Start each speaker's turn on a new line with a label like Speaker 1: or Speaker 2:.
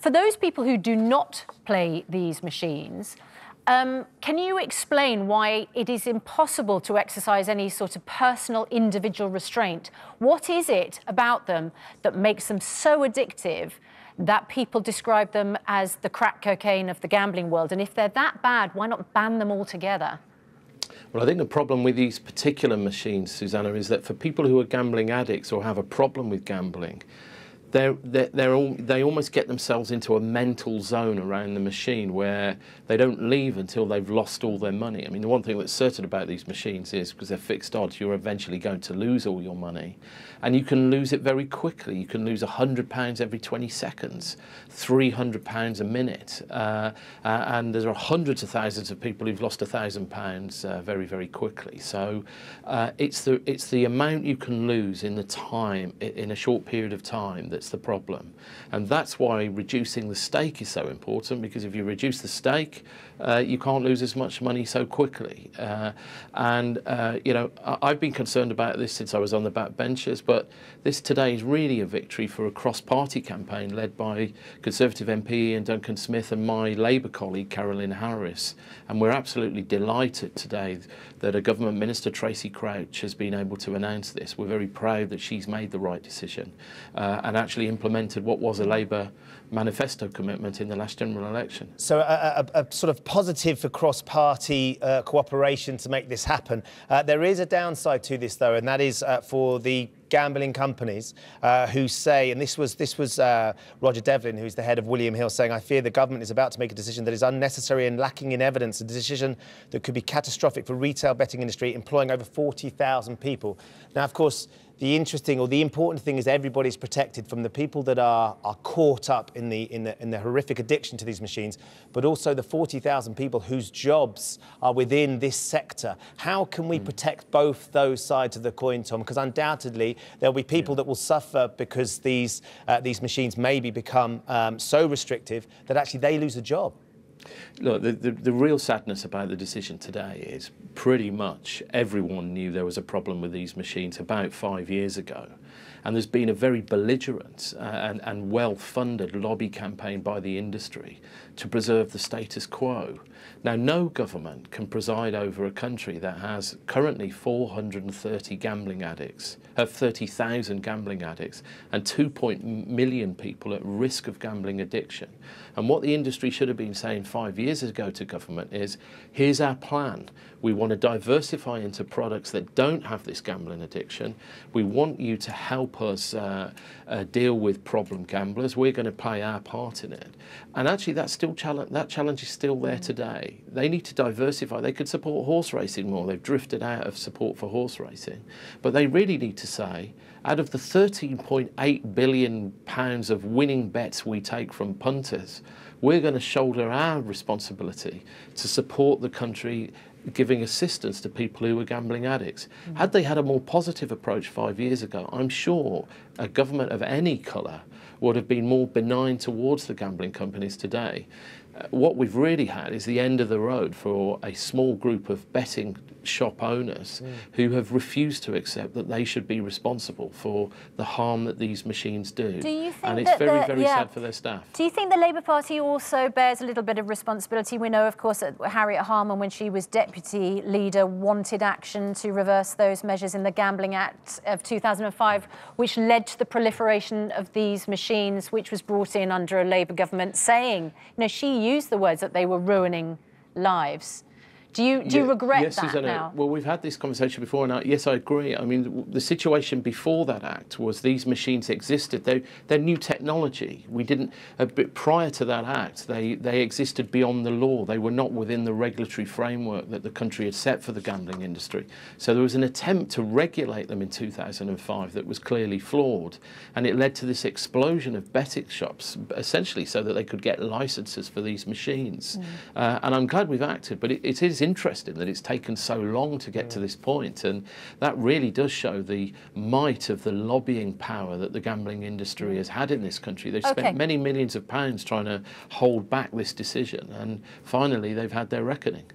Speaker 1: For those people who do not play these machines, can you explain why it is impossible to exercise any sort of personal, individual restraint? What is it about them that makes them so addictive that people describe them as the crack cocaine of the gambling world? And if they're that bad, why not ban them altogether?
Speaker 2: Well, I think the problem with these particular machines, Susanna, is that for people who are gambling addicts or have a problem with gambling, they almost get themselves into a mental zone around the machine where they don't leave until they've lost all their money. I mean, the one thing that's certain about these machines is, because they're fixed odds, you're eventually going to lose all your money. And you can lose it very quickly. You can lose £100 every 20 seconds, £300 a minute. And there are hundreds of thousands of people who've lost £1,000 very, very quickly. So it's the amount you can lose in the time, in a short period of time, that's the problem. And that's why reducing the stake is so important, because if you reduce the stake, you can't lose as much money so quickly. You know, I've been concerned about this since I was on the backbenches, but this today is really a victory for a cross-party campaign led by Conservative MP Ian Duncan Smith and my Labour colleague Carolyn Harris. And we're absolutely delighted today that a government minister, Tracy Crouch, has been able to announce this. We're very proud that she's made the right decision and actually implemented what was a Labour manifesto commitment in the last general election.
Speaker 3: So a sort of positive for cross-party cooperation to make this happen. There is a downside to this, though, and that is for the gambling companies who say, and this was Roger Devlin, who's the head of William Hill, saying, "I fear the government is about to make a decision that is unnecessary and lacking in evidence, a decision that could be catastrophic for retail betting industry, employing over 40,000 people." Now, of course, the interesting or the important thing is everybody's protected from the people that are caught up in the horrific addiction to these machines, but also the 40,000 people whose jobs are within this sector. How can we protect both those sides of the coin, Tom? Because undoubtedly there'll be people that will suffer because these machines maybe become so restrictive that actually they lose a job.
Speaker 2: Look, the real sadness about the decision today is pretty much everyone knew there was a problem with these machines about 5 years ago. And there's been a very belligerent and well-funded lobby campaign by the industry to preserve the status quo. Now, no government can preside over a country that has currently 430 gambling addicts, 30,000 gambling addicts, and 2 million people at risk of gambling addiction. And what the industry should have been saying 5 years ago to government is, here's our plan. We want to diversify into products that don't have this gambling addiction. We want you to help us deal with problem gamblers. We're going to play our part in it. And actually, that challenge is still there today. They need to diversify. They could support horse racing more. They've drifted out of support for horse racing. But they really need to say, out of the £13.8 billion of winning bets we take from punters, we're going to shoulder our responsibility to support the country giving assistance to people who were gambling addicts. Had they had a more positive approach 5 years ago, I'm sure a government of any colour would have been more benign towards the gambling companies today. What we've really had is the end of the road for a small group of betting shop owners who have refused to accept that they should be responsible for the harm that these machines do. And it's very, very sad for their staff.
Speaker 1: Do you think the Labour Party also bears a little bit of responsibility? We know, of course, that Harriet Harman, when she was deputy leader, wanted action to reverse those measures in the Gambling Act of 2005, which led to the proliferation of these machines, which was brought in under a Labour government, saying, you know, she used the words that they were ruining lives. Do you regret that
Speaker 2: Susanna,
Speaker 1: now?
Speaker 2: Well, we've had this conversation before, and yes, I agree. I mean, the situation before that act was these machines existed. They're new technology. We didn't, a bit prior to that act, they existed beyond the law. They were not within the regulatory framework that the country had set for the gambling industry. So there was an attempt to regulate them in 2005 that was clearly flawed, and it led to this explosion of betting shops, essentially so that they could get licenses for these machines. And I'm glad we've acted, but it is interesting that it's taken so long to get to this point, and that really does show the might of the lobbying power that the gambling industry has had in this country. They've spent many millions of pounds trying to hold back this decision, and finally they've had their reckoning.